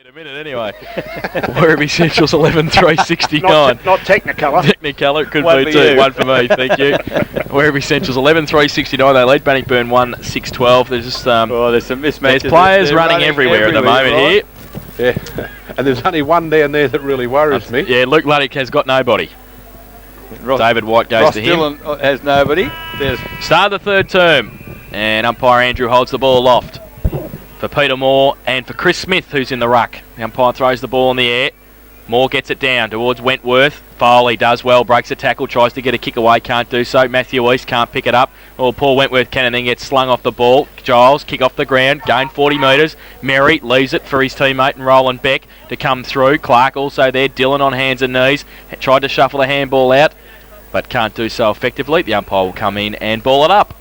a minute anyway. Werribee Central's 11-3-69. Not Technicolor. Technicolor, it could be too. One for me, thank you. Werribee Central's 11-3-69. They lead Bannockburn 1-6-12. There's just there's some mismatches. There's players running everywhere at the moment right here. Yeah, and there's only one down there that really worries me. Yeah, Luke Luddick has got nobody. David White goes to him. Ross Dillon has nobody. There's start of the third term, and umpire Andrew holds the ball aloft for Peter Moore and for Chris Smith, who's in the ruck. The umpire throws the ball in the air. Moore gets it down towards Wentworth. Foley does well, breaks a tackle, tries to get a kick away, can't do so. Matthew East can't pick it up. Well, Paul Wentworth can and then gets slung off the ball. Giles, kick off the ground, gain 40 metres. Merry leaves it for his teammate and Roland Beck to come through. Clark also there, Dillon on hands and knees. Tried to shuffle the handball out, but can't do so effectively. The umpire will come in and ball it up.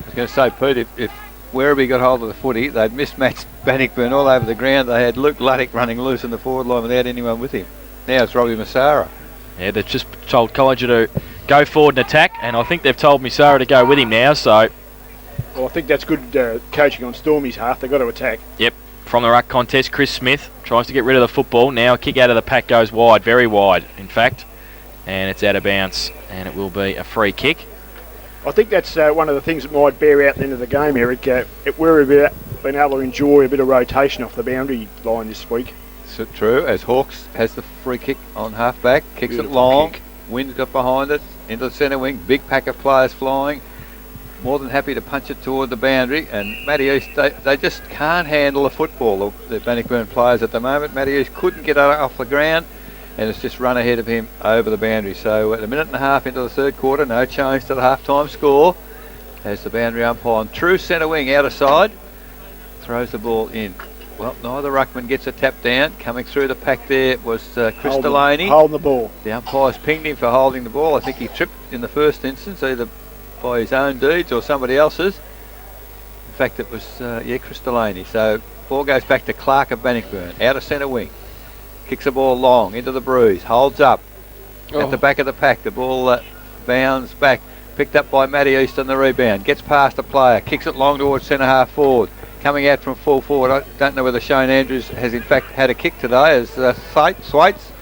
I was going to say, Pete, if Werribee got hold of the footy, they'd mismatched Bannockburn all over the ground. They had Luke Luddick running loose in the forward line without anyone with him. Now it's Robbie Massara. Yeah, they've just told Collinger to go forward and attack, and I think they've told Massara to go with him now, so... Well, I think that's good coaching on Stormy's half. They've got to attack. Yep. From the ruck contest, Chris Smith tries to get rid of the football. Now a kick out of the pack goes wide, very wide, in fact. And it's out of bounds, and it will be a free kick. I think that's one of the things that might bear out at the end of the game, Eric. We've been able to enjoy a bit of rotation off the boundary line this week. So true, as Hawks has the free kick on half-back, kicks beautiful it long, Wind's got behind it, into the centre wing, big pack of players flying. More than happy to punch it toward the boundary, and Matty East, they just can't handle the football, the Bannockburn players at the moment. Matty East couldn't get it off the ground, and it's just run ahead of him over the boundary. So at a minute and a half into the third quarter, no change to the half-time score, as the boundary umpire on true centre wing out of side, throws the ball in. Well, neither ruckman gets a tap down. Coming through the pack there was Chris Delaney. Holding the ball. The umpire's pinged him for holding the ball. I think he tripped in the first instance, either by his own deeds or somebody else's. In fact, it was, Chris Delaney. So, ball goes back to Clark of Bannockburn, out of centre wing. Kicks the ball long, into the bruise, holds up at the back of the pack. The ball bounds back, picked up by Matty East on the rebound. Gets past a player, kicks it long towards centre half forward. Coming out from full forward, I don't know whether Shane Andrews has in fact had a kick today, as Thwaites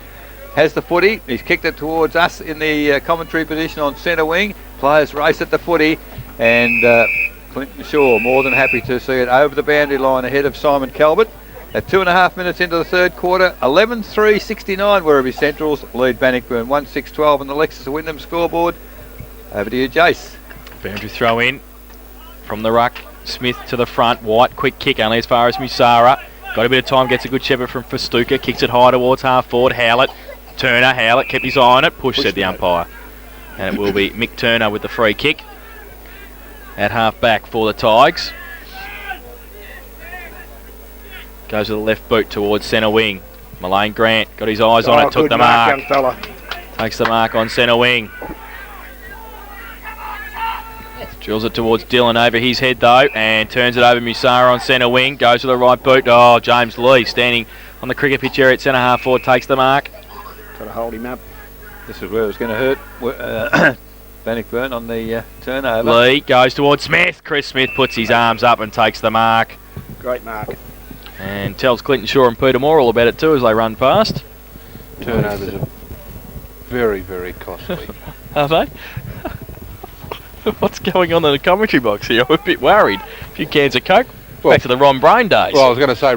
has the footy. He's kicked it towards us in the commentary position on centre wing. Players race at the footy, and Clinton Shaw more than happy to see it over the boundary line ahead of Simon Calvert. At 2.5 minutes into the third quarter, 11-3-69 Werribee Centrals lead Bannockburn 1-6-12 on the Lexus Wyndham scoreboard. Over to you, Jace. Boundary throw in from the ruck. Smith to the front, White, quick kick only as far as Musara. Got a bit of time, gets a good shepherd from Festuca, kicks it high towards half forward. Howlett, Turner, Howlett kept his eye on it, push said the umpire. And it will be Mick Turner with the free kick at half back for the Tigers. Goes to the left boot towards centre wing. Malane Grant got his eyes on it, took the mark. Young fella. Takes the mark on centre wing. Drills it towards Dillon over his head though, and turns it over Musara on centre wing. Goes to the right boot. Oh, James Lee standing on the cricket pitch area at centre half forward, takes the mark. Got to hold him up. This is where it was going to hurt Bannockburn on the turnover. Lee goes towards Smith. Chris Smith puts his arms up and takes the mark. Great mark. And tells Clinton Shaw and Peter Moore all about it too as they run past. Turnovers are very, very costly. Are they? What's going on in the commentary box here? I'm a bit worried. A few cans of Coke. Back to the Ron Brain days. Well, I was going to say,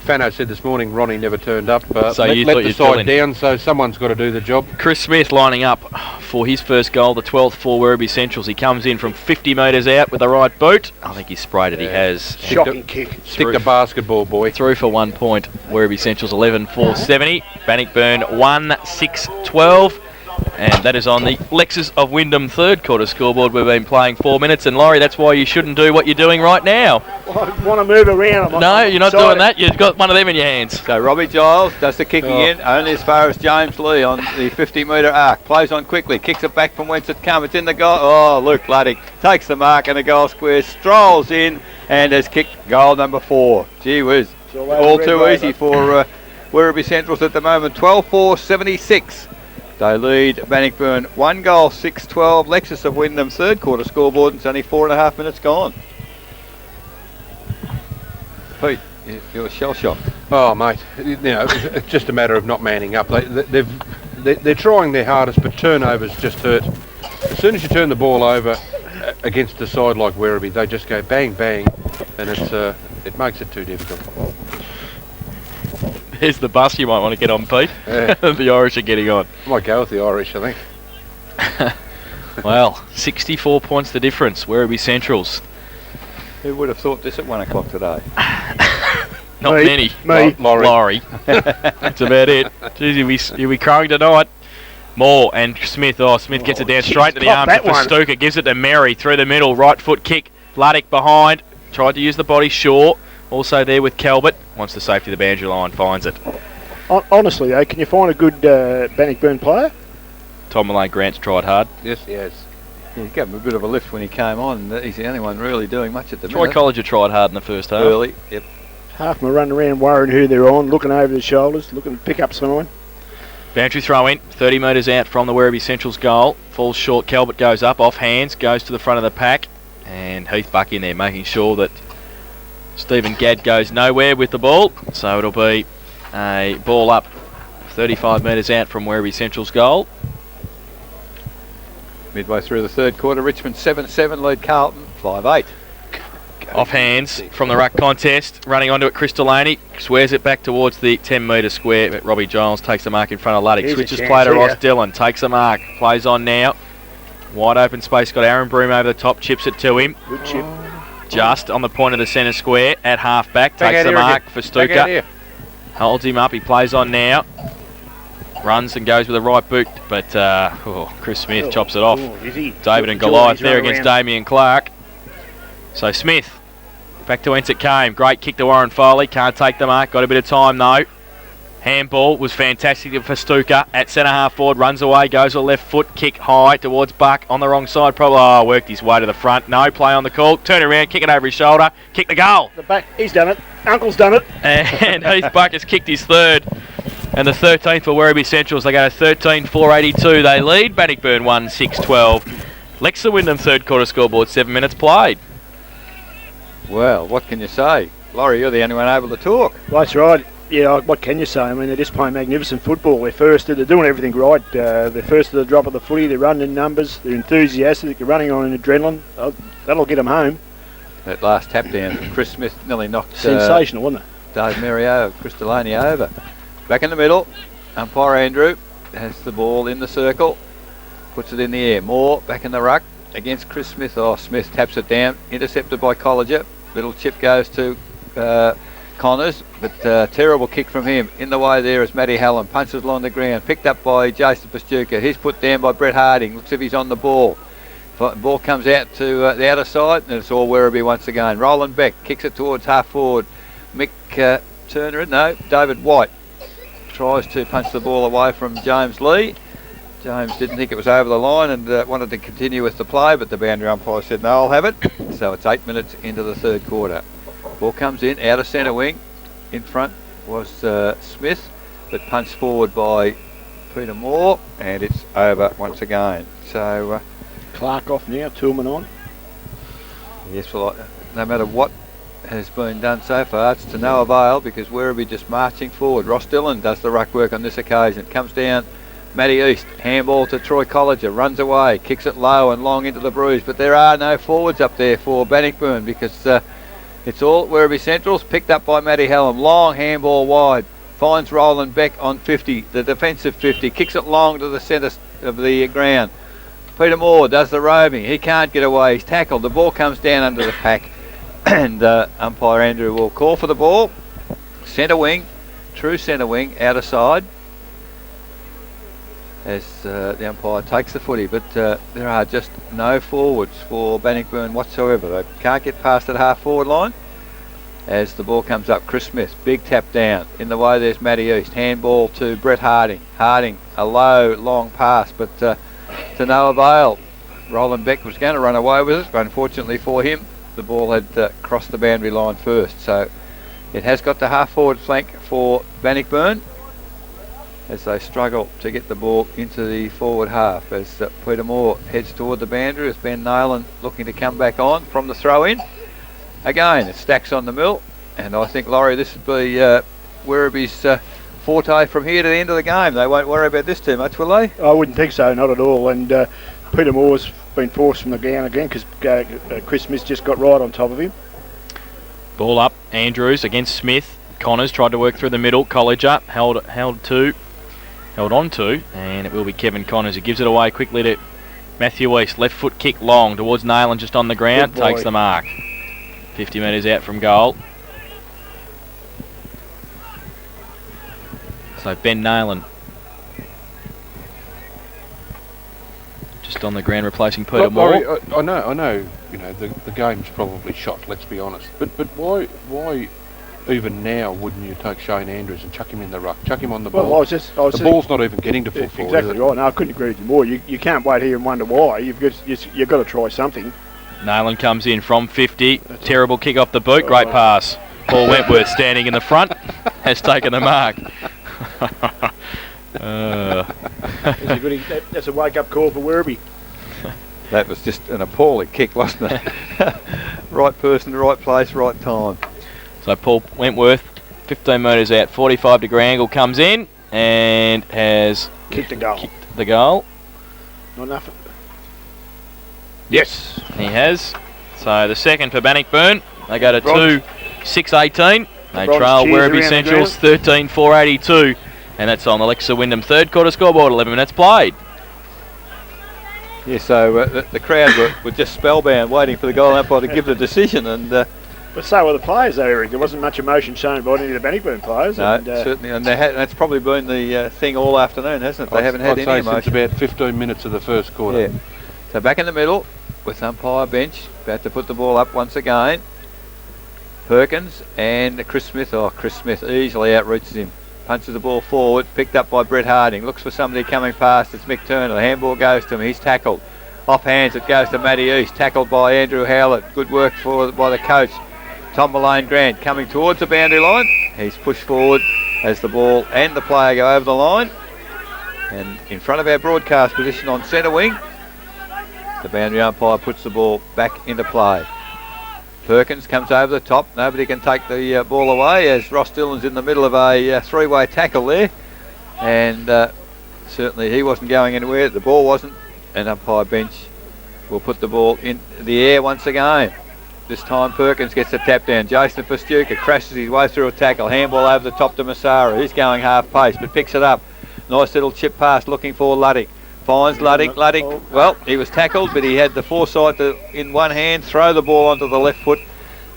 Fano said this morning Ronnie never turned up. So you let thought the you'd side down, so someone's got to do the job. Chris Smith lining up for his first goal, the 12th for Werribee Centrals. He comes in from 50 metres out with the right boot. I think he sprayed it. He has. Shocking kick. Stick the basketball, boy. Through for 1 point. Werribee Centrals 11-4-70. Bannockburn 1-6-12. And that is on the Lexus of Wyndham third quarter scoreboard. We've been playing 4 minutes, and Laurie, that's why you shouldn't do what you're doing right now. Well, I want to move around. No, you're not doing that. You've got one of them in your hands. So Robbie Giles does the kicking in, only as far as James Lee on the 50-metre arc. Plays on quickly, kicks it back from whence it come. It's in the goal. Oh, Luke Luddick takes the mark and the goal square, strolls in, and has kicked goal number 4. Gee whiz. All too easy for Werribee Centrals at the moment. 12-4-76. They lead Bannockburn 1 goal, 6-12. Lexus of Wyndham third quarter scoreboard. It's only 4.5 minutes gone. Pete. You're shell-shocked. Oh, mate, you know, it's just a matter of not manning up. They're trying their hardest, but turnovers just hurt. As soon as you turn the ball over against a side like Werribee, they just go bang, bang, and it makes it too difficult. There's the bus you might want to get on, Pete. Yeah. The Irish are getting on. I might go with the Irish, I think. Well, 64 points the difference. Werribee Centrals. Who would have thought this at 1 o'clock today? Not Me. many. Me. Laurie. That's about it. Jeez, you'll be crying tonight. Moore and Smith. Oh, Smith gets it down straight into the caught arms of that one. Festuca. Gives it to Mary through the middle. Right foot kick. Luddick behind. Tried to use the body. Shaw. Also there with Calvert. Wants the safety of the boundary line. Finds it. Honestly, though, can you find a good Bannockburn player? Tom Malone Grant's tried hard. Yes, he has. Yeah, he gave him a bit of a lift when he came on. He's the only one really doing much at the Troy minute. Colliger tried hard in the first half. Early, yep. Half of them are running around worrying who they're on, looking over their shoulders, looking to pick up sign. Boundary throw in, 30 metres out from the Werribee Central's goal. Falls short, Calvert goes up, off hands, goes to the front of the pack. And Heath Buck in there, making sure that Stephen Gadd goes nowhere with the ball. So it'll be a ball up 35 metres out from Werribee Central's goal. Midway through the third quarter, Richmond 7-7 lead Carlton 5-8. Off hands from the ruck contest, running onto it, Chris Delaney swears it back towards the 10 metre square, but Robbie Giles takes the mark in front of Luddick. Here's a Switches chance play to here. Ross Dillon, takes the mark, plays on now. Wide open space, got Aaron Broom over the top, chips it to him. Good chip. Just on the point of the centre square, at half back, Back takes out the here mark again. for Back out Stuka. here. Holds him up, he plays on now. Runs and goes with a right boot, but Chris Smith chops it off. David and Goliath there against Damien Clark. So Smith, back to whence it came. Great kick to Warren Foley, can't take the mark, got a bit of time though. Handball was fantastic for Stuka at centre half forward, runs away, goes a left foot, kick high towards Buck on the wrong side. Probably worked his way to the front. No play on the call, turn around, kick it over his shoulder, kick the goal. The back, he's done it. Uncle's done it. And Heath Buck has kicked his third. And the 13th for Werribee Centrals. They go to 13-4-82. They lead Bannockburn 1-6-12. Lexa Wyndham third quarter scoreboard, 7 minutes played. Well, what can you say? Laurie, you're the only one able to talk. That's right. Yeah, what can you say? I mean, they're just playing magnificent football. They're doing everything right. They're first to the drop of the footy. They're running in numbers. They're enthusiastic. They're running on an adrenaline. That'll get them home. That last tap down from Chris Smith nearly knocked Sensational, wasn't it? Dave Mario, Chris Delaney over. Back in the middle, umpire Andrew has the ball in the circle, puts it in the air. Moore back in the ruck against Chris Smith. Oh, Smith taps it down, intercepted by Colliger. Little chip goes to Connors, but terrible kick from him. In the way there is Matty Hallam, punches along the ground, picked up by Jason Festuca. He's put down by Brett Harding, looks as if he's on the ball. Ball comes out to the outer side, and it's all Werribee once again. Roland Beck kicks it towards half forward. Mick David White tries to punch the ball away from James Lee. James didn't think it was over the line and wanted to continue with the play, but the boundary umpire said no, I'll have it. So it's 8 minutes into the third quarter. Ball comes in out of centre wing. In front was Smith, but punched forward by Peter Moore, and it's over once again. So Clark off now, Toolman on. yes, well, no matter what has been done so far, it's to no avail because Werribee just marching forward. Ross Dillon does the ruck work on this occasion. Comes down, Matty East, handball to Troy Colliger, runs away, kicks it low and long into the Bruise, but there are no forwards up there for Bannockburn because it's all Werribee Centrals, picked up by Matty Hallam. Long handball wide, finds Roland Beck on 50, the defensive 50, kicks it long to the centre of the ground. Peter Moore does the roving, he can't get away, he's tackled, the ball comes down under the pack. And umpire Andrew will call for the ball. Centre wing, true centre wing, outer side. As the umpire takes the footy, but there are just no forwards for Bannockburn whatsoever. They can't get past that half forward line. As the ball comes up, Chris Smith, big tap down. In the way there's Matty East. Handball to Brett Harding. Harding, a low, long pass, but to no avail. Roland Beck was going to run away with it, but unfortunately for him, the ball had crossed the boundary line first. So it has got the half forward flank for Bannockburn as they struggle to get the ball into the forward half. As Peter Moore heads toward the boundary, as Ben Nayland looking to come back on from the throw in. Again, it stacks on the mill. And I think, Laurie, this would be Werribee's forte from here to the end of the game. They won't worry about this too much, will they? I wouldn't think so, not at all. And Peter Moore's been forced from the ground again because Chris Smith just got right on top of him. Ball up, Andrews against Smith. Connors tried to work through the middle. Colliger held on to, and it will be Kevin Connors who gives it away quickly to Matthew East. Left foot kick long towards Nayland, just on the ground. Takes the mark. 50 metres out from goal. So Ben Nayland just on the ground replacing Peter Moore. Laurie, I know. You know the game's probably shot. Let's be honest. But why even now wouldn't you take Shane Andrews and chuck him in the ruck, chuck him on the ball? The ball's not even getting to full forward. Exactly right. No, I couldn't agree with you more. You can't wait here and wonder why. You've got to try something. Nayland comes in from 50. Terrible kick off the boot. Great pass. Paul Wentworth standing in the front has taken the mark. That's a wake-up call for Werribee. That was just an appalling kick, wasn't it? Right person, right place, right time. So Paul Wentworth, 15 metres out, 45-degree angle, comes in and has kicked the goal. Not enough. Yes, he has. So the second for Bannockburn. They go to 2-6-18. They trail Werribee Central's 13-4-82. And that's on Alexa Wyndham. Third quarter scoreboard, 11 minutes played. Yeah, so the crowd were just spellbound, waiting for the goal umpire to give the decision. And but so were the players, though, Eric. There wasn't much emotion shown by any of the Bannockburn players. No, certainly. And that's probably been the thing all afternoon, hasn't it? They haven't had any emotion. Since about 15 minutes of the first quarter. Yeah. So back in the middle with umpire bench, about to put the ball up once again. Perkins and Chris Smith. Oh, Chris Smith easily outreaches him. Punches the ball forward, picked up by Brett Harding. Looks for somebody coming past. It's Mick Turner. The handball goes to him. He's tackled. Off hands, it goes to Matty East. Tackled by Andrew Howlett. Good work by the coach. Tom Malone Grant coming towards the boundary line. He's pushed forward as the ball and the player go over the line. And in front of our broadcast position on centre wing, the boundary umpire puts the ball back into play. Perkins comes over the top. Nobody can take the ball away as Ross Dillon's in the middle of a three-way tackle there. And certainly he wasn't going anywhere. The ball wasn't. And umpire bench will put the ball in the air once again. This time Perkins gets the tap down. Jason Pastuca crashes his way through a tackle. Handball over the top to Massara. He's going half pace but picks it up. Nice little chip pass looking for Luddick. Finds Luddick. Luddick, well, he was tackled, but he had the foresight to, in one hand, throw the ball onto the left foot.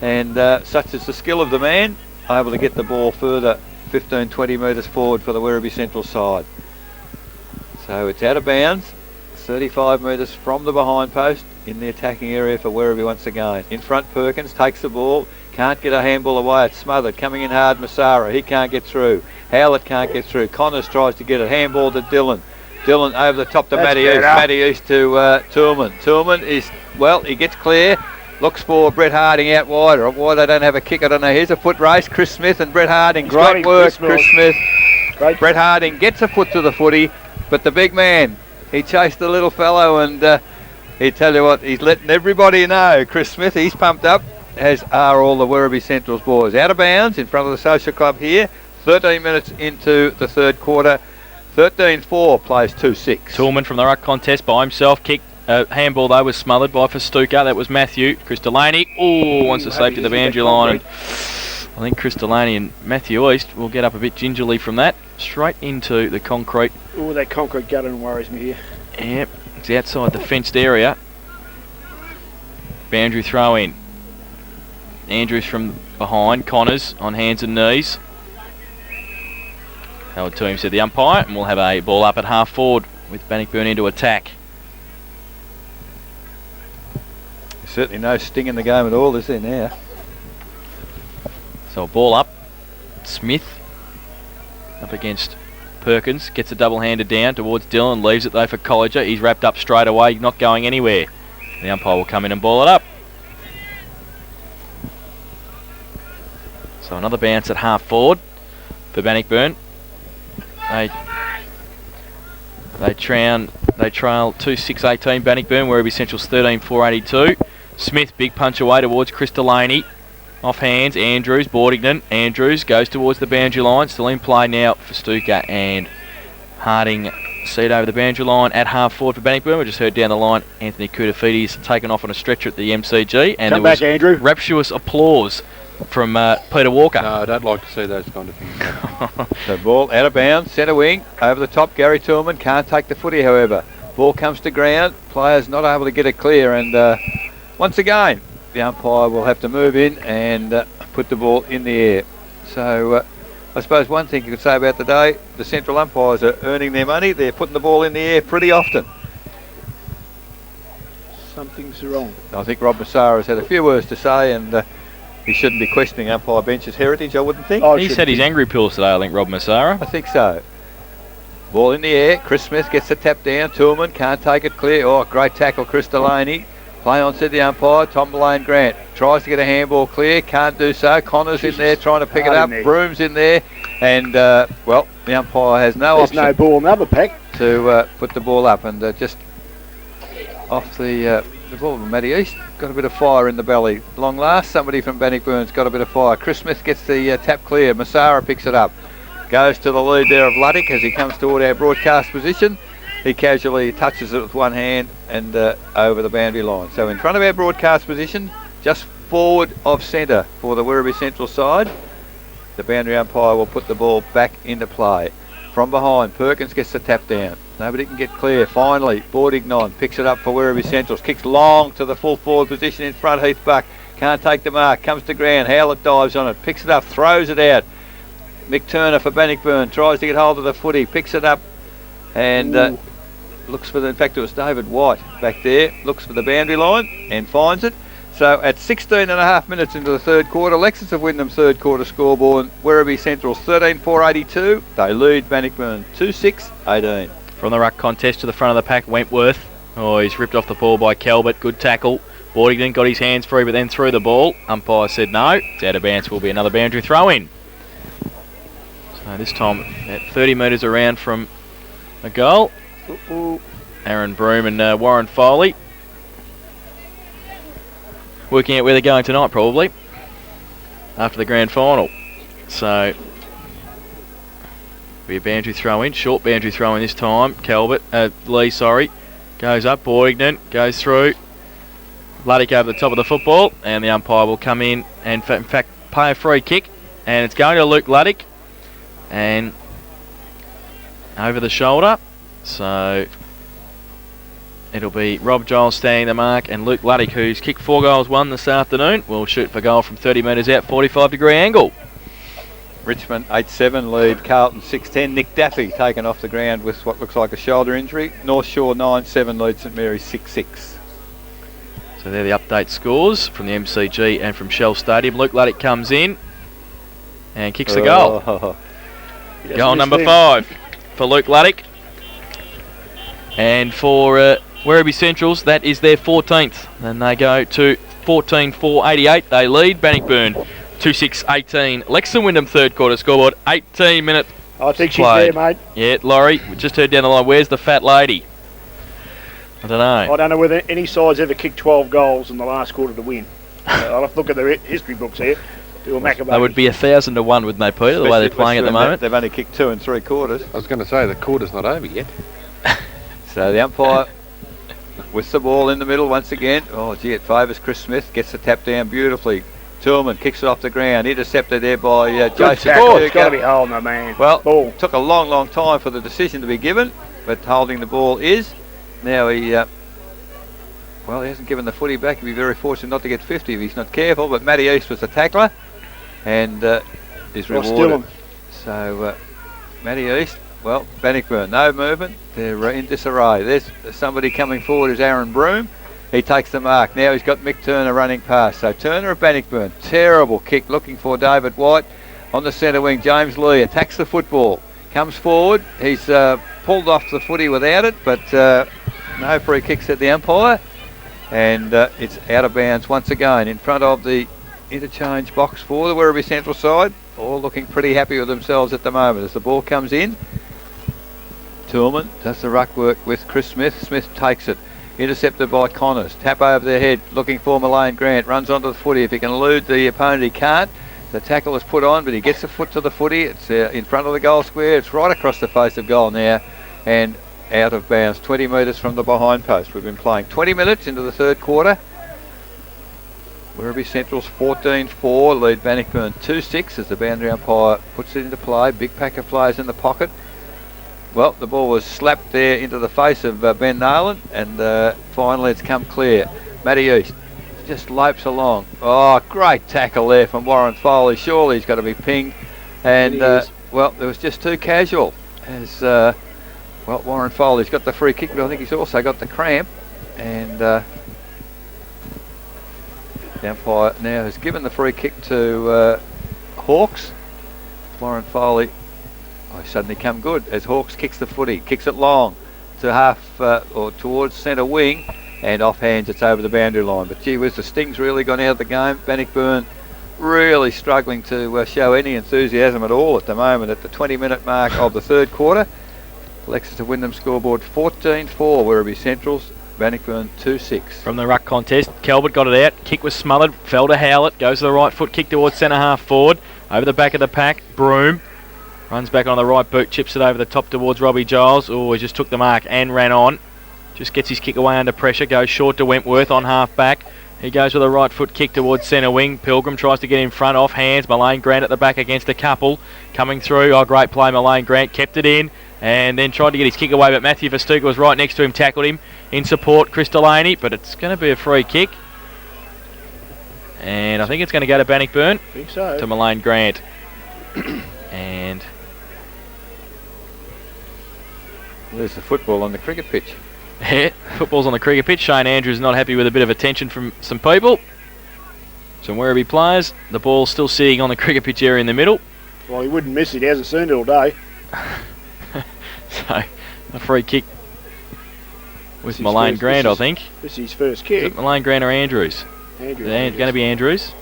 And such is the skill of the man, able to get the ball further 15, 20 metres forward for the Werribee Central side. So it's out of bounds, 35 metres from the behind post in the attacking area for Werribee once again. In front, Perkins takes the ball, can't get a handball away, it's smothered, coming in hard, Massara, he can't get through. Howlett can't get through. Connors tries to get a handball to Dillon. Dillon over the top to Matty East. Matty East to Tourman. Tourman is, well, he gets clear. Looks for Brett Harding out wide. Or why they don't have a kick, I don't know. Here's a foot race. Chris Smith and Brett Harding. Great work, Chris Smith. Brett Harding gets a foot to the footy, but the big man, he chased the little fellow and he tell you what, he's letting everybody know. Chris Smith, he's pumped up, as are all the Werribee Central's boys. Out of bounds in front of the Social Club here. 13 minutes into the third quarter. 13-4 plays 2-6. Toolman from the ruck contest by himself. Kick, handball though was smothered by Festuca. That was Matthew. Chris Delaney. Wants to safety the boundary line. And I think Chris Delaney and Matthew East will get up a bit gingerly from that. Straight into the concrete. Oh, that concrete guttering worries me here. Yep, it's outside the fenced area. Boundary throw in. Andrews from behind. Connors on hands and knees. Held to him, said the umpire, and we'll have a ball up at half forward with Bannockburn into attack. There's certainly no sting in the game at all, is there now? So a ball up. Smith up against Perkins. Gets a double-handed down towards Dillon. Leaves it though for Colliger. He's wrapped up straight away, not going anywhere. The umpire will come in and ball it up. So another bounce at half forward for Bannockburn. They trail 2-6-18 Bannockburn, Werribee Central's 13-4-82. Smith, big punch away towards Chris Delaney. Off hands, Andrews, Boardington. Andrews goes towards the boundary line. Still in play now for Stuka, and Harding seat over the boundary line at half forward for Bannockburn. We just heard down the line Anthony Koutafides taken off on a stretcher at the MCG, and Come there back, was Andrew. rapturous applause from Peter Walker. No, I don't like to see those kind of things. The ball out of bounds, centre wing, over the top, Gary Tillman can't take the footy, however. Ball comes to ground, players not able to get it clear, and once again, the umpire will have to move in and put the ball in the air. So I suppose one thing you could say about the day, the central umpires are earning their money. They're putting the ball in the air pretty often. Something's wrong. I think Rob Massara has had a few words to say, and he shouldn't be questioning umpire bench's heritage, I wouldn't think. Oh, He's had his angry pills today, I think, Rob Massara. I think so. Ball in the air. Chris Smith gets the tap down. Tillman can't take it clear. Oh, great tackle, Chris Delaney. Play on, said the umpire. Tom Lane Grant tries to get a handball clear. Can't do so. Connor's in there trying to pick it up. Broom's in there. And, well, the umpire has no There's option no ball in the other pack. to put the ball up. And just off the ball, Matty East got a bit of fire in the belly. Long last, somebody from Bannockburn's got a bit of fire. Chris Smith gets the tap clear. Massara picks it up. Goes to the lead there of Luddick as he comes toward our broadcast position. He casually touches it with one hand and over the boundary line. So in front of our broadcast position, just forward of centre for the Werribee Central side. The boundary umpire will put the ball back into play. From behind, Perkins gets the tap down. Nobody can get clear. Finally, Boardington picks it up for Werribee Central. Kicks long to the full forward position in front. Heath Buck can't take the mark. Comes to ground. Howlett dives on it. Picks it up. Throws it out. Mick Turner for Bannockburn tries to get hold of the footy. Picks it up and looks for the, in fact it was David White back there, looks for the boundary line and finds it. So at 16 and a half minutes into the third quarter, Lexus of Wyndham's third quarter scoreboard, Werribee Central's 13-4-82. They lead Bannockburn 2-6-18. From the ruck contest to the front of the pack, Wentworth. Oh, he's ripped off the ball by Calvert. Good tackle. Boardington got his hands free but then threw the ball. Umpire said no. It's out of bounds. Will be another boundary throw in. So this time at 30 metres around from a goal. Aaron Broom and Warren Foley working out where they're going tonight, probably after the grand final. So be a boundary throw in, short boundary throw in this time. Calvert, Lee, goes up. Boardington goes through. Luddick over the top of the football, and the umpire will come in and in fact pay a free kick, and it's going to Luke Luddick and over the shoulder. So it'll be Rob Giles standing the mark, and Luke Luddick, who's kicked 4 goals, 1 this afternoon, will shoot for goal from 30 metres out, 45-degree angle. Richmond 8-7 lead Carlton 6-10. Nick Daffy taken off the ground with what looks like a shoulder injury. North Shore 9-7 lead St Mary's 6-6. So they're the update scores from the MCG and from Shell Stadium. Luke Luddick comes in and kicks the goal. Goal number 5 for Luke Luddick. And for Werribee Centrals, that is their 14th. And they go to 14-4-88. They lead Bannockburn 2-6-18. Lexington Wyndham third quarter scoreboard, 18 minutes. I think she's played. there, mate. Yeah, Laurie, we just heard down the line, where's the fat lady? I don't know. I don't know whether any side's ever kicked 12 goals in the last quarter to win. I'll have to look at their history books here. Do a Maccabees. They would be 1,000 to 1, wouldn't they, Peter, the way they're playing at the moment? They've only kicked 2 3/4. I was going to say the quarter's not over yet. So the umpire with the ball in the middle once again. Oh, gee, it favours Chris Smith. Gets the tap down beautifully. Tillman kicks it off the ground. Intercepted there by Joseph. It's got to be holding the man. Well, ball. Took a long, long time for the decision to be given, but holding the ball is. Now he, well, he hasn't given the footy back. He'd be very fortunate not to get 50 if he's not careful, but Matty East was the tackler and is rewarded. So Matty East, well, Bannockburn, no movement. They're in disarray. There's somebody coming forward is Aaron Broom. He takes the mark. Now he's got Mick Turner running past. So Turner of Bannockburn, terrible kick looking for David White on the centre wing. James Lee attacks the football, comes forward. He's pulled off the footy without it, but no free kick, said the umpire. And it's out of bounds once again in front of the interchange box for the Werribee Central side. All looking pretty happy with themselves at the moment as the ball comes in. Tillman does the ruck work with Chris Smith. Smith takes it. Intercepted by Connors. Tap over their head, looking for Mullane Grant. Runs onto the footy. If he can elude the opponent, he can't. The tackle is put on, but he gets the foot to the footy. It's in front of the goal square. It's right across the face of goal now, and out of bounds, 20 metres from the behind post. We've been playing 20 minutes into the third quarter. Werribee Central's 14-4, lead Bannockburn 2-6 as the boundary umpire puts it into play. Big pack of players in the pocket. Well, the ball was slapped there into the face of Ben Nolan, and finally it's come clear. Matty East just lopes along. Oh, great tackle there from Warren Foley. Surely he's got to be pinged. And, well, it was just too casual. As, well, Warren Foley's got the free kick, but I think he's also got the cramp. And the umpire now has given the free kick to Hawks. Warren Foley, he's suddenly come good as Hawks kicks the footy, kicks it long to half or towards centre wing, and offhands it's over the boundary line. But gee whiz, the sting's really gone out of the game. Bannockburn really struggling to show any enthusiasm at all at the moment at the 20-minute mark of the third quarter. Alexis of Wyndham scoreboard 14-4, Werribee Centrals, Bannockburn 2-6. From the ruck contest, Calvert got it out. Kick was smothered, fell to Howlett, goes to the right foot, kick towards centre half forward. Over the back of the pack, Broom runs back on the right boot, chips it over the top towards Robbie Giles. Oh, he just took the mark and ran on. Just gets his kick away under pressure, goes short to Wentworth on half back. He goes with a right foot kick towards centre wing. Pilgrim tries to get in front, off hands. Mullane Grant at the back against a couple. Coming through, oh great play, Mullane Grant kept it in and then tried to get his kick away, but Matthew Verstuga was right next to him, tackled him in support, Chris Delaney, but it's going to be a free kick. And I think it's going to go to Bannockburn. I think so. To Mullane Grant. And there's the football on the cricket pitch. yeah, football's on the cricket pitch. Shane Andrews not happy with a bit of attention from some people. Some Werribee players. The ball's still sitting on the cricket pitch area in the middle. Well, he wouldn't miss it. He hasn't seen it all day. So, a free kick with Mullane Grant, I think. This is his first Is kick. it Mullane Grant or Andrews? Andrews. It's going to be Andrews.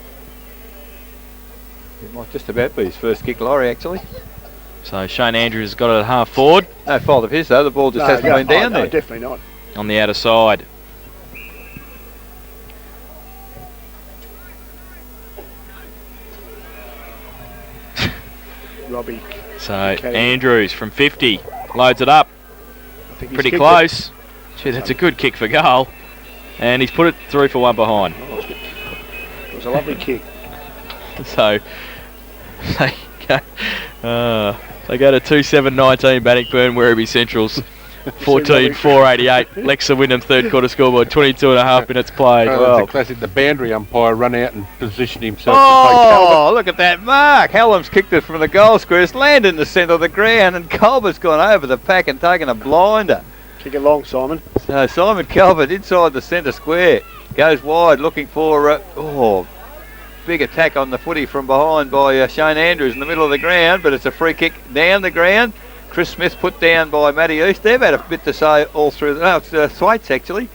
It might just about be his first kick, Laurie, actually. So Shane Andrews has got it at half forward No fault of his, though. The ball just hasn't been down no, there. definitely not. on the outer side. Robbie. So Okay. Andrews from 50 loads it up. I think he's Pretty kicked close. Gee, that's a good kick for goal. And he's put it through for one behind. It was a lovely kick. So they go to 2-7-19 Bannockburn, Werribee Centrals 14-4-88. Lex of Wyndham third quarter scoreboard, 22 and a half minutes played. Well, it's a classic. The boundary umpire run out and positioned himself to take cover. Oh, look at that mark. Hallam's kicked it from the goal square. It's landed in the centre of the ground, and Culbert's gone over the pack and taken a blinder. Kick it long, Simon. So Simon Calvert inside the centre square. Goes wide looking for, big attack on the footy from behind by Shane Andrews in the middle of the ground, but it's a free kick down the ground. Chris Smith put down by Matty East. They've had a bit to say all through. No, it's Thwaites actually.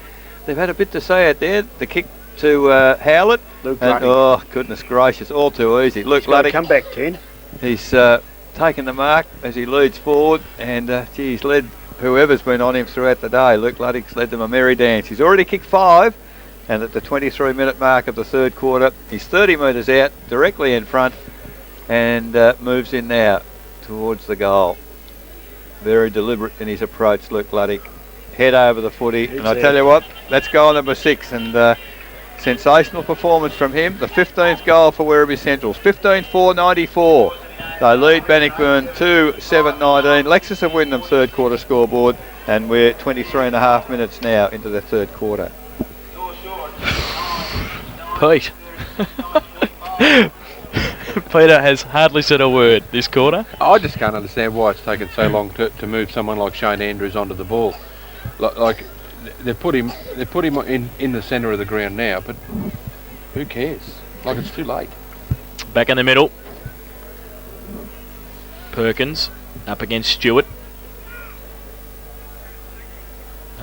They've had a bit to say out there. The kick to Howlett. Luke And, Luddy. oh, goodness gracious, all too easy. Luke He's got to Luddy, come back 10. he's taken the mark as he leads forward, and he's led whoever's been on him throughout the day. Luke Luddick's led them a merry dance. He's already kicked 5, and at the 23-minute mark of the third quarter, he's 30 metres out, directly in front, and moves in now towards the goal. Very deliberate in his approach, Luke Luddick. Head over the footy, and I tell you what, that's goal number 6, and sensational performance from him. The 15th goal for Werribee Centrals, 15-4-94. They lead Bannockburn 2-7-19. Lexus of Wyndham third quarter scoreboard, and we're 23 and a half minutes now into the third quarter. Pete. Peter has hardly said a word this quarter. I just can't understand why it's taken so long to move someone like Shane Andrews onto the ball. Like they put him in the centre of the ground now, but who cares? Like, it's too late. Back in the middle. Perkins up against Stewart.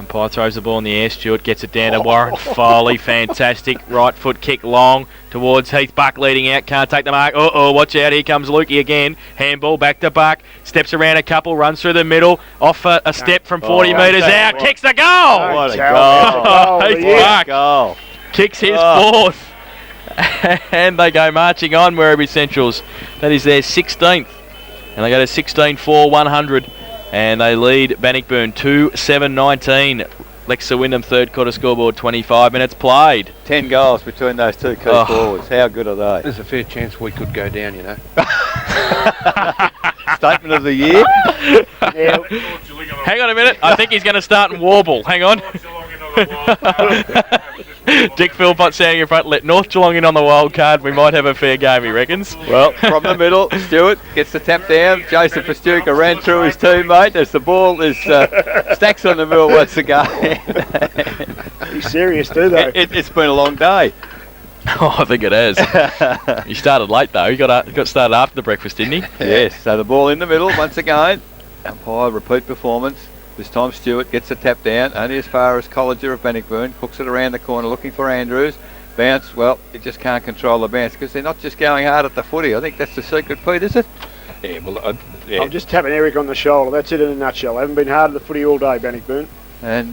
Umpire throws the ball in the air. Stewart gets it down to Warren Foley. Fantastic. Right foot kick long towards Heath Buck leading out. Can't take the mark. Watch out. Here comes Lukey again. Handball back to Buck. Steps around a couple. Runs through the middle. Off a step from 40 metres out. Kicks the goal. What a goal. Heath Buck Goal. kicks his fourth. And they go marching on, Werribee Centrals. That is their 16th. And they go to 16-4, 100. And they lead Bannockburn 2-7-19. Lexa Wyndham third quarter scoreboard, 25 minutes played. 10 goals between those two key forwards. How good are they? There's a fair chance we could go down, you know. Statement of the year. Hang on a minute. I think he's going to start and warble. Hang on. Dick Philpott saying in front, let North Geelong in on the wild card. We might have a fair game, he reckons. Well, from the middle, Stewart gets the tap down. Jason Pastuca ran through his teammate as the ball is stacks on the middle once again. He's serious too, though. It's been a long day. Oh, I think it has. He started late though. He got started after the breakfast, didn't he? Yes, so the ball in the middle once again. Umpire, repeat performance. This time Stewart gets the tap down, only as far as Colliger of Bannockburn, hooks it around the corner looking for Andrews. Bounce, well, it just can't control the bounce because they're not just going hard at the footy. I think that's the secret, Pete, is it? Yeah, well, I'm just tapping Eric on the shoulder. That's it in a nutshell. I haven't been hard at the footy all day, Bannockburn. And,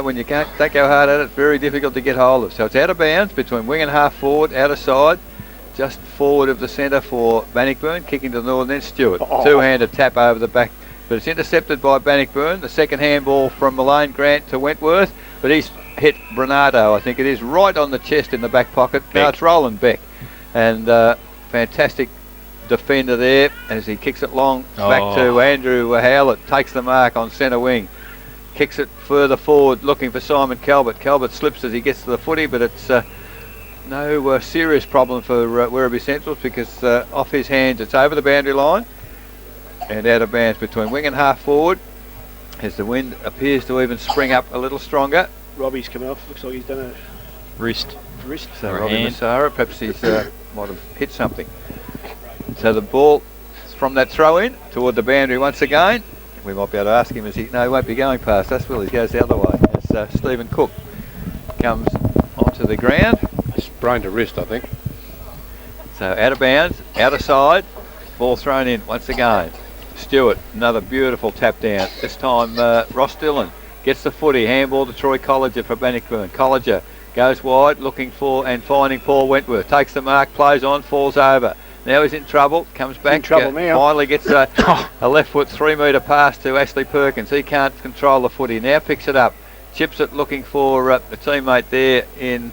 when you don't go hard at it, it's very difficult to get hold of. So it's out of bounds between wing and half forward, out of side, just forward of the centre for Bannockburn, kicking to the northern end, Stewart. Two-handed tap over the back. But it's intercepted by Bannockburn. The second handball from Malone Grant to Wentworth. But he's hit Bernardo, I think it is, right on the chest in the back pocket. Now it's Roland Beck. And fantastic defender there as he kicks it long back to Andrew Howlett. Takes the mark on centre wing. Kicks it further forward looking for Simon Calvert. Calvert slips as he gets to the footy, but it's no serious problem for Werribee Centrals because off his hands it's over the boundary line. And out of bounds between wing and half forward as the wind appears to even spring up a little stronger. Robbie's come off. Looks like he's done a Wrist. So Or Robbie hand. Massara, perhaps he's might have hit something. So the ball from that throw in toward the boundary once again. We might be able to ask him, he won't be going past us, will he? He goes the other way. As Stephen Cook comes onto the ground. sprained a wrist, I think. So out of bounds, out of side, ball thrown in once again. Stewart, another beautiful tap down. This time Ross Dillon gets the footy, handball to Troy Colliger for Bannockburn. Colliger goes wide, looking for and finding Paul Wentworth. Takes the mark, plays on, falls over. Now he's in trouble, comes back, finally gets a left foot 3 metre pass to Ashley Perkins. He can't control the footy, now picks it up, chips it looking for a teammate there in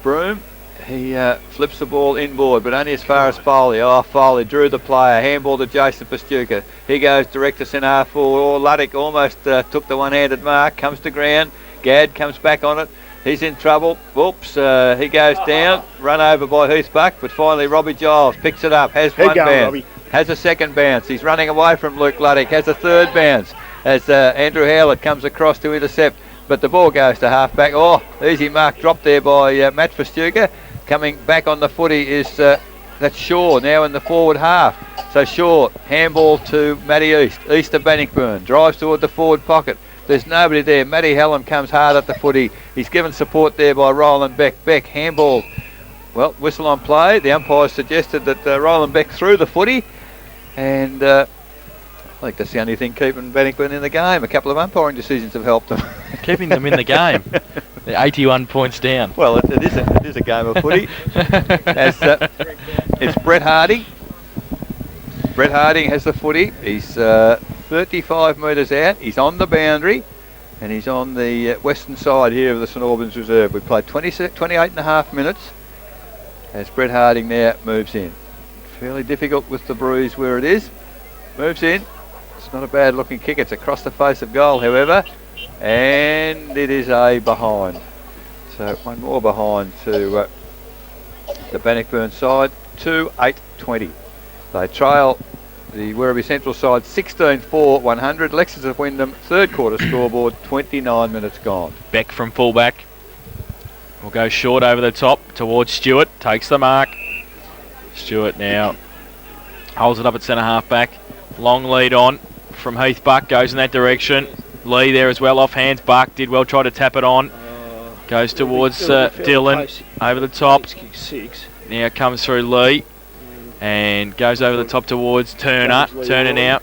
Broome. He flips the ball inboard, but only as far as Foley. Foley drew the player, handball to Jason Pastuca. He goes direct to centre half forward. Luddick almost took the one-handed mark, comes to ground. Gadd comes back on it. He's in trouble. Whoops, he goes down, run over by Heath Buck, but finally Robbie Giles picks it up, has one bounce, Robbie. Has a second bounce. He's running away from Luke Luddick, has a third bounce as Andrew Howlett comes across to intercept, but the ball goes to half-back. Easy mark dropped there by Matt Pastuca. Coming back on the footy is that's Shaw now in the forward half. So Shaw, handball to Matty East of Bannockburn, drives toward the forward pocket. There's nobody there. Matty Hallam comes hard at the footy. He's given support there by Roland Beck. Beck, handball. Well, whistle on play. The umpire suggested that Roland Beck threw the footy. And I think that's the only thing keeping Bannockburn in the game. A couple of umpiring decisions have helped them. Keeping them in the game. They're 81 points down. Well, it is a game of footy. It's Brett Harding. Brett Harding has the footy. He's 35 metres out. He's on the boundary, and he's on the western side here of the St Albans Reserve. We played 28 and a half minutes as Brett Harding now moves in. Fairly difficult with the breeze where it is. Moves in. It's not a bad looking kick. It's across the face of goal, however, and it is a behind. So one more behind to the Bannockburn side, 2-8-20. They trail the Werribee Central side 16-4, 100. Lexus of Wyndham, third quarter scoreboard, 29 minutes gone. Beck from fullback. Will go short over the top towards Stewart. Takes the mark. Stewart now holds it up at centre half back. Long lead on from Heath Buck. Goes in that direction. Lee there as well, off hands. Buck did well, tried to tap it on. Goes towards Dylan, over the top. Now comes through Lee, and goes over the top towards Turner. Turner now.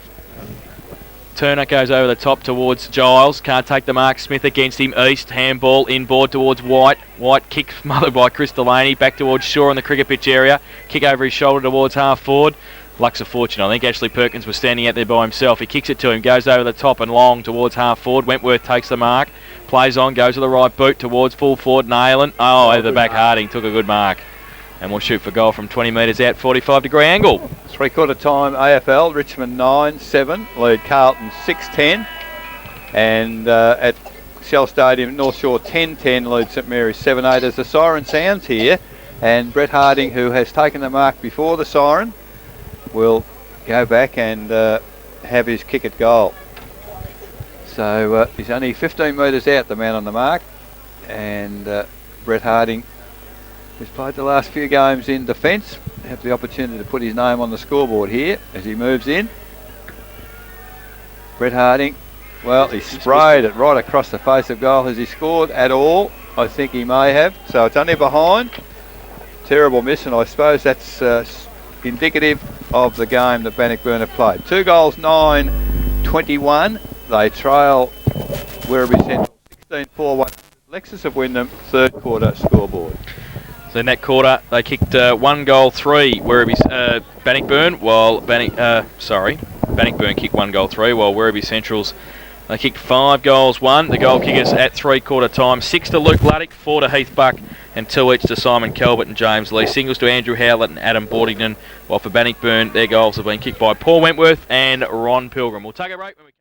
Turner goes over the top towards Giles. Can't take the mark. Smith against him. East. Handball inboard towards White. White kick smothered by Chris Delaney. Back towards Shaw in the cricket pitch area. Kick over his shoulder towards half forward. Luck's of fortune. I think Ashley Perkins was standing out there by himself. He kicks it to him. Goes over the top and long towards half forward. Wentworth takes the mark. Plays on. Goes to the right boot towards full forward. Nailing. Oh, over the back. Harding took a good mark. And we'll shoot for goal from 20 metres out. 45-degree angle. Three-quarter time AFL, Richmond 9-7, lead Carlton 6-10. And at Shell Stadium, North Shore 10-10, lead St Mary's 7-8. As the siren sounds here, and Brett Harding, who has taken the mark before the siren, will go back and have his kick at goal. So he's only 15 metres out, the man on the mark. And Brett Harding, who's played the last few games in defence, have the opportunity to put his name on the scoreboard here as he moves in. Brett Harding, well, he sprayed it right across the face of goal. Has he scored at all? I think he may have. So it's only behind. Terrible miss, and I suppose that's indicative of the game that Bannockburn have played. 2 goals, 9-21. They trail Werribee Central 16-4-1. Lexus have won them, third quarter scoreboard. So in that quarter, they kicked 1 goal 3 Werribee Bannockburn, while Bannockburn kicked 1 goal 3, while Werribee Centrals they kicked 5 goals 1. The goal kickers at 3-quarter time: 6 to Luke Luddick, 4 to Heath Buck, and 2 each to Simon Calvert and James Lee. Singles to Andrew Howlett and Adam Boardington, while for Bannockburn their goals have been kicked by Paul Wentworth and Ron Pilgrim. We'll take a break when we